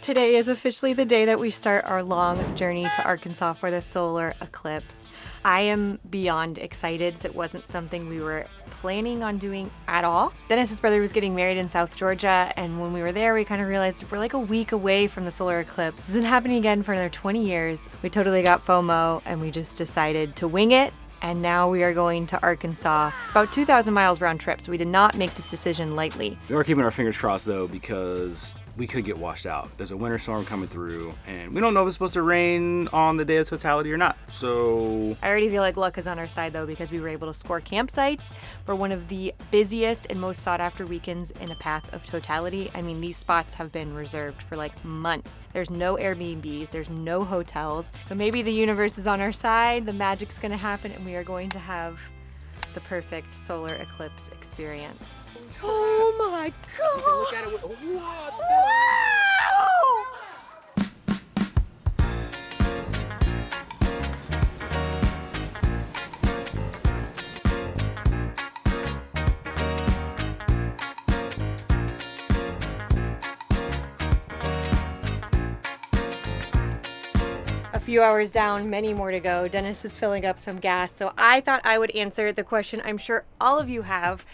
Today is officially the day that we start our long journey to Arkansas for the solar eclipse. I am beyond excited. It wasn't something we were planning on doing at all. Dennis's brother was getting married in South Georgia, and when we were there, we kind of realized we're like a week away from the solar eclipse. This isn't happening again for another 20 years. We totally got FOMO, and we just decided to wing it. And now we are going to Arkansas. It's about 2,000 miles round trip, so we did not make this decision lightly. We are keeping our fingers crossed though, because we could get washed out. There's a winter storm coming through, and we don't know if it's supposed to rain on the day of totality or not. So I already feel like luck is on our side though, because we were able to score campsites for one of the busiest and most sought after weekends in the path of totality. I mean, these spots have been reserved for like months. There's no Airbnbs, there's no hotels. So maybe the universe is on our side, the magic's gonna happen, and we are going to have the perfect solar eclipse experience. Oh my God! look at it. What? Wow! A few hours down, many more to go. Dennis is filling up some gas, so I thought I would answer the question I'm sure all of you have,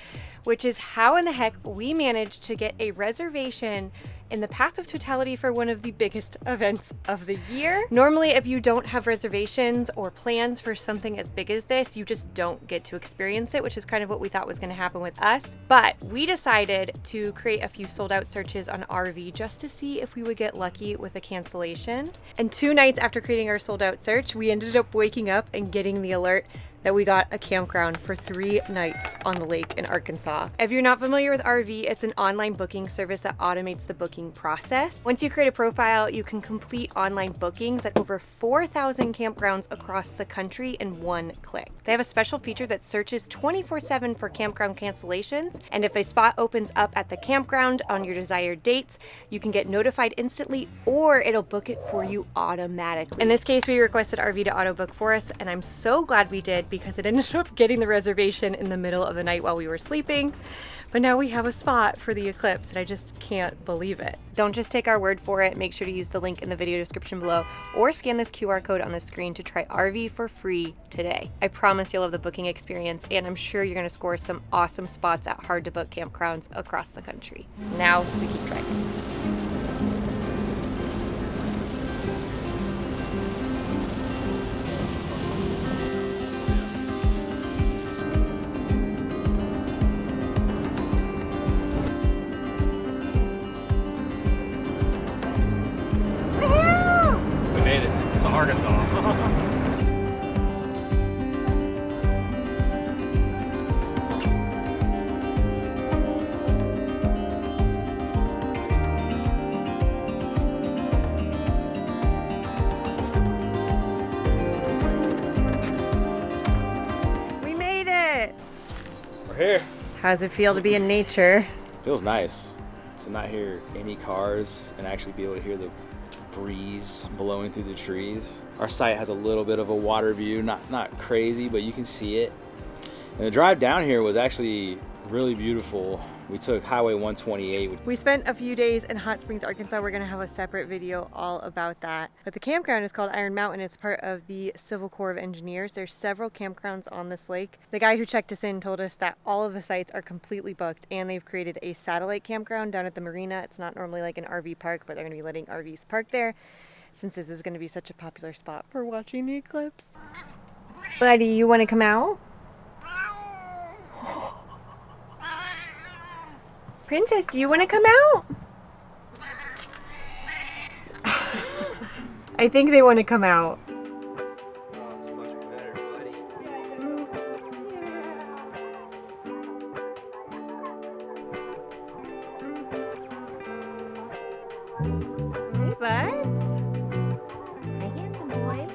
which is how in the heck we managed to get a reservation in the path of totality for one of the biggest events of the year. Normally, if you don't have reservations or plans for something as big as this, you just don't get to experience it, which is kind of what we thought was gonna happen with us. But we decided to create a few sold out searches on RV just to see if we would get lucky with a cancellation. And 2 nights after creating our sold out search, we ended up waking up and getting the alert that we got a campground for 3 nights on the lake in Arkansas. If you're not familiar with RV, it's an online booking service that automates the booking process. Once you create a profile, you can complete online bookings at over 4,000 campgrounds across the country in 1 click. They have a special feature that searches 24/7 for campground cancellations, and if a spot opens up at the campground on your desired dates, you can get notified instantly, or it'll book it for you automatically. In this case, we requested RV to auto book for us, and I'm so glad we did, because it ended up getting the reservation in the middle of the night while we were sleeping. But now we have a spot for the eclipse, and I just can't believe it. Don't just take our word for it. Make sure to use the link in the video description below, or scan this QR code on the screen to try RV for free today. I promise you'll love the booking experience, and I'm sure you're gonna score some awesome spots at hard to book campgrounds across the country. Now we keep trying. Arkansas. We made it! We're here. How's it feel to be in nature? Feels nice to not hear any cars and actually be able to hear the breeze blowing through the trees. Our site has a little bit of a water view, not crazy, but you can see it. And the drive down here was actually really beautiful. We took Highway 128. We spent a few days in Hot Springs, Arkansas. We're gonna have a separate video all about that. But the campground is called Iron Mountain. It's part of the Civil Corps of Engineers. There's several campgrounds on this lake. The guy who checked us in told us that all of the sites are completely booked, and they've created a satellite campground down at the marina. It's not normally like an RV park, but they're gonna be letting RVs park there, since this is gonna be such a popular spot for watching the eclipse. Buddy, you wanna come out? Princess, do you want to come out? I think they want to come out. Oh, it's much better, buddy. Hey, bud. Hi, handsome boy.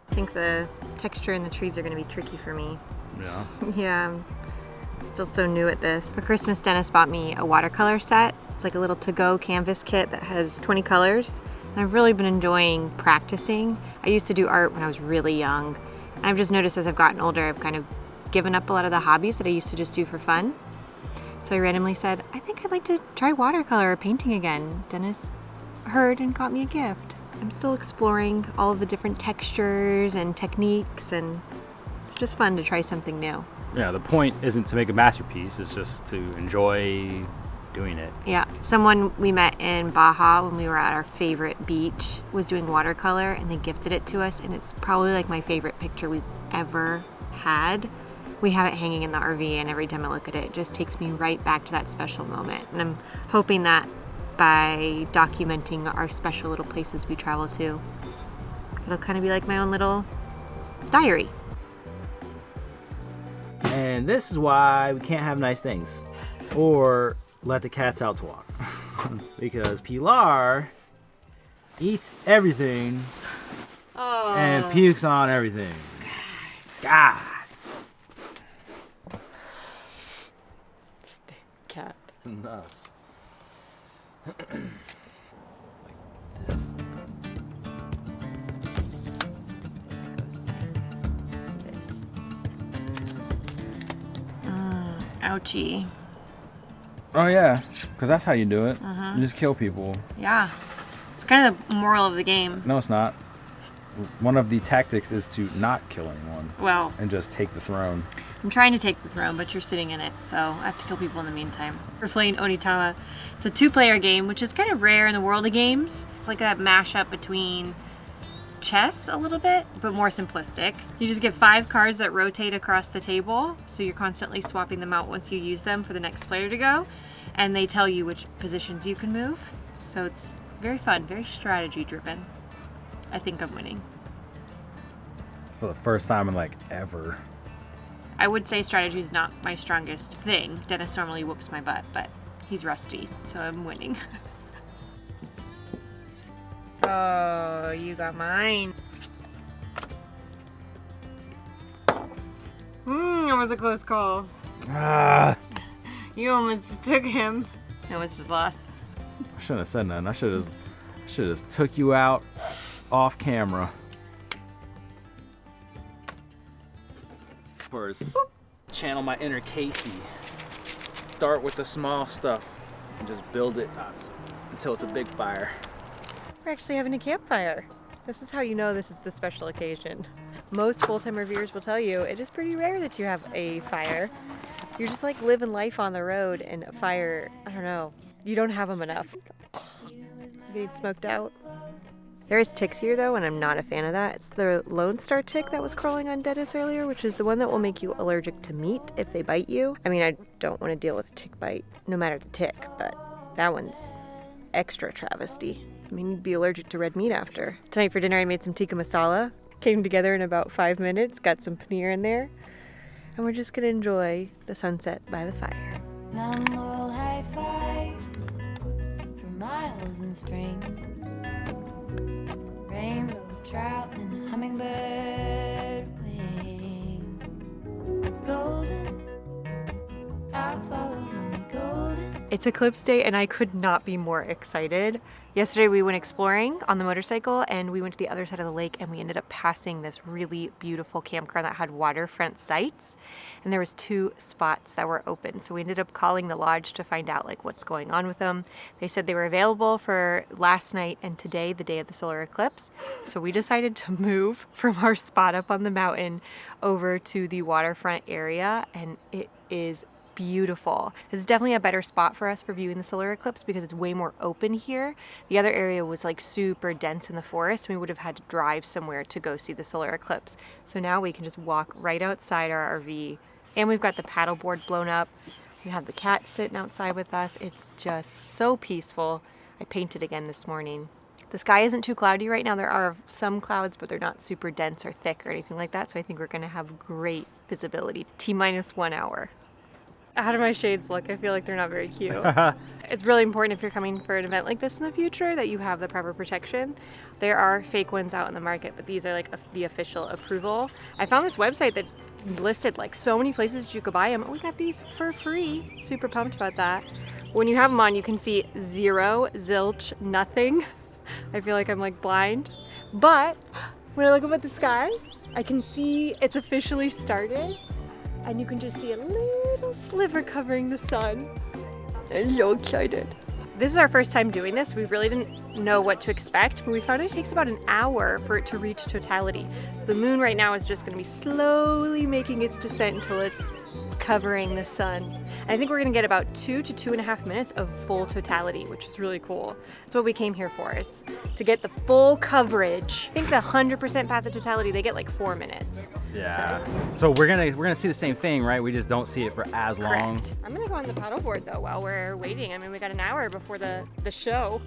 I think the texture in the trees are going to be tricky for me. Yeah. Yeah, I'm still so new at this. For Christmas, Dennis bought me a watercolor set. It's like a little to-go canvas kit that has 20 colors. And I've really been enjoying practicing. I used to do art when I was really young. And I've just noticed as I've gotten older, I've kind of given up a lot of the hobbies that I used to just do for fun. So I randomly said, I think I'd like to try watercolor or painting again. Dennis heard and got me a gift. I'm still exploring all of the different textures and techniques, and it's just fun to try something new. Yeah, the point isn't to make a masterpiece, it's just to enjoy doing it. Yeah, someone we met in Baja when we were at our favorite beach was doing watercolor, and they gifted it to us, and it's probably like my favorite picture we've ever had. We have it hanging in the RV, and every time I look at it, it just takes me right back to that special moment. And I'm hoping that by documenting our special little places we travel to, it'll kind of be like my own little diary. And this is why we can't have nice things or let the cats out to walk. Because Pilar eats everything and pukes on everything. God. Cat. Nuts. Ouchie. Oh yeah, because that's how you do it. You just kill people. Yeah. It's kind of the moral of the game. No, it's not. One of the tactics is to not kill anyone. Well, and just take the throne. I'm trying to take the throne, but you're sitting in it, so I have to kill people in the meantime. We're playing Onitama. It's a 2-player game, which is kind of rare in the world of games. It's like a mashup between chess a little bit, but more simplistic. You just get 5 cards that rotate across the table, so you're constantly swapping them out once you use them for the next player to go, and they tell you which positions you can move. So it's very fun, very strategy driven. I think I'm winning. For the first time in like ever. I would say strategy is not my strongest thing. Dennis normally whoops my butt, but he's rusty, so I'm winning. Oh, you got mine. It was a close call. You almost just took him. I almost just lost. I shouldn't have said nothing. I should have took you out off camera. First, channel my inner Casey. Start with the small stuff and just build it until it's a big fire. We're actually having a campfire. This is how you know this is the special occasion. Most full-time reviewers will tell you it is pretty rare that you have a fire. You're just like living life on the road, and a fire, I don't know, you don't have them enough. You getting smoked out. There is ticks here though, and I'm not a fan of that. It's the Lone Star tick that was crawling on Dennis earlier, which is the one that will make you allergic to meat if they bite you. I mean, I don't want to deal with a tick bite, no matter the tick, but that one's extra travesty. I mean, you'd be allergic to red meat after. Tonight for dinner I made some tikka masala. Came together in about 5 minutes, got some paneer in there, and we're just gonna enjoy the sunset by the fire. Memorial high fives for miles in spring. Rainbow trout and hummingbird wing. Golden, I'll follow only golden. It's Eclipse Day and I could not be more excited. Yesterday we went exploring on the motorcycle and we went to the other side of the lake and we ended up passing this really beautiful campground that had waterfront sites, and there was 2 spots that were open. So we ended up calling the lodge to find out like what's going on with them. They said they were available for last night and today, the day of the solar eclipse. So we decided to move from our spot up on the mountain over to the waterfront area, and it is beautiful. This is definitely a better spot for us for viewing the solar eclipse because it's way more open here. The other area was like super dense in the forest, and we would have had to drive somewhere to go see the solar eclipse. So now we can just walk right outside our RV, and we've got the paddleboard blown up. We have the cat sitting outside with us. It's just so peaceful. I painted again this morning. The sky isn't too cloudy right now. There are some clouds, but they're not super dense or thick or anything like that. So I think we're gonna have great visibility. T-minus 1 hour. How do my shades look? I feel like they're not very cute. It's really important if you're coming for an event like this in the future that you have the proper protection. There are fake ones out in the market, but these are like the official approval. I found this website that listed like so many places you could buy them. We got these for free. Super pumped about that. When you have them on, you can see 0, zilch, nothing. I feel like I'm like blind. But when I look up at the sky, I can see it's officially started. and you can just see a little sliver covering the sun. I'm so excited. This is our first time doing this. We really didn't know what to expect, but we found it takes about an hour for it to reach totality. So the moon right now is just gonna be slowly making its descent until it's covering the sun. And I think we're gonna get about 2 to 2.5 minutes of full totality, which is really cool. That's what we came here for, is to get the full coverage. I think the 100% path of totality, they get like 4 minutes. Yeah. So we're gonna see the same thing, right? We just don't see it for as long. Correct. I'm gonna go on the paddleboard though while we're waiting. I mean, we got an hour before the show.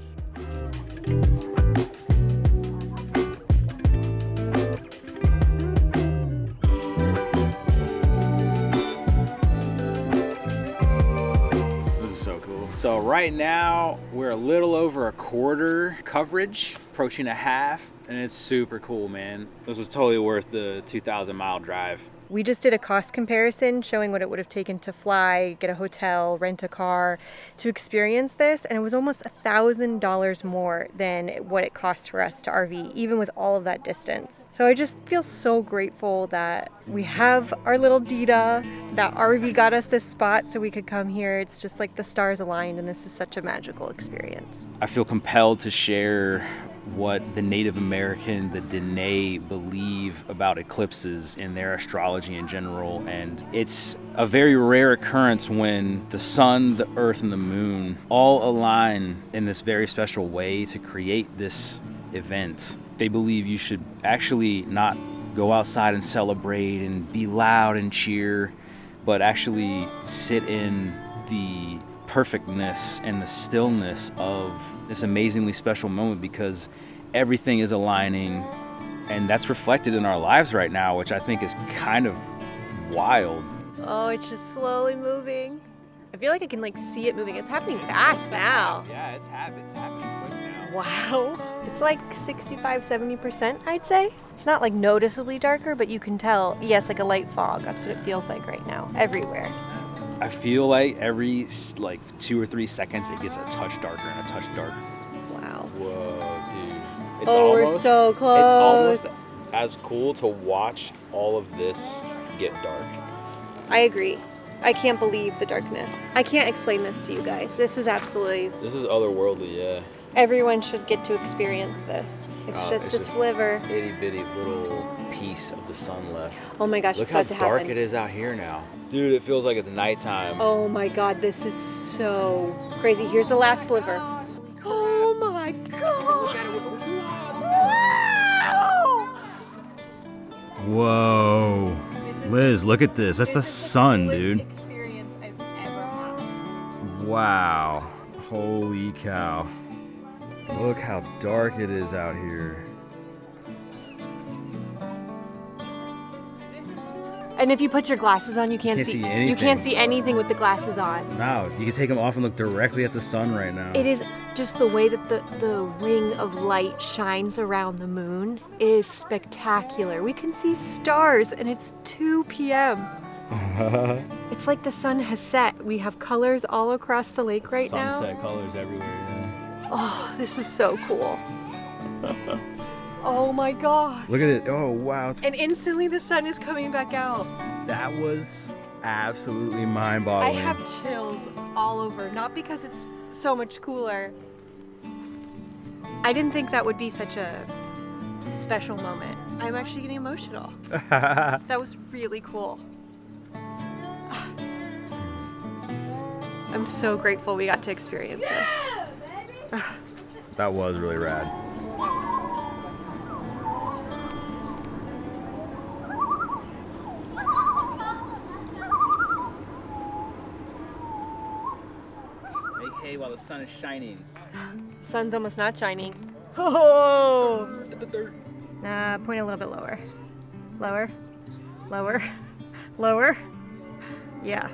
This is so cool. So right now we're a little over a quarter coverage, approaching a half, and it's super cool, man. This was totally worth the 2,000-mile drive. We just did a cost comparison showing what it would have taken to fly, get a hotel, rent a car to experience this, and it was almost $1,000 more than what it cost for us to RV, even with all of that distance. So I just feel so grateful that we have our little Dita, that RV got us this spot so we could come here. It's just like the stars aligned, and this is such a magical experience. I feel compelled to share what the Native American, the Dene, believe about eclipses in their astrology in general. And it's a very rare occurrence when the sun, the earth, and the moon all align in this very special way to create this event. They believe you should actually not go outside and celebrate and be loud and cheer, but actually sit in the perfectness and the stillness of this amazingly special moment, because everything is aligning, and that's reflected in our lives right now, which I think is kind of wild. Oh, it's just slowly moving. I feel like I can like see it moving. It's happening fast now. Yeah, it's happening quick now. Wow. It's like 65-70%, I'd say. It's not like noticeably darker, but you can tell. Yes, like a light fog. That's what it feels like right now, everywhere. I feel like every 2 or 3 seconds it gets a touch darker and a touch darker. Wow. Whoa, dude. It's we're so close. It's almost as cool to watch all of this get dark. I agree. I can't believe the darkness. I can't explain this to you guys. This is absolutely... This is otherworldly, yeah. Everyone should get to experience this. It's just a sliver. Itty bitty little piece of the sun left. Oh my gosh, Look it's how about to happen. dark it is out here now. Dude, it feels like it's nighttime. Oh my god, this is so crazy. Here's the last sliver. Oh my god! Wow! Whoa. Liz, look at this. That's the sun, dude. Experience I've ever had. Wow. Holy cow. Look how dark it is out here. And if you put your glasses on, you can't see anything. You can't see anything with the glasses on. No, you can take them off and look directly at the sun right now. It is just the way that the ring of light shines around the moon is spectacular. We can see stars, and it's 2 p.m. It's like the sun has set. We have colors all across the lake right now. Sunset colors everywhere, yeah. Oh, this is so cool. Oh my god. Look at it. Oh, wow. And instantly the sun is coming back out. That was absolutely I mind-boggling. have chills all over, not because it's so much cooler. I didn't think that would be such a special moment. I'm actually getting emotional. That was really cool. I'm so grateful we got to experience this. That was really rad. Hey, while the sun is shining. Sun's almost not shining. Oh! Point a little bit lower. Lower. Lower. Lower. Yeah.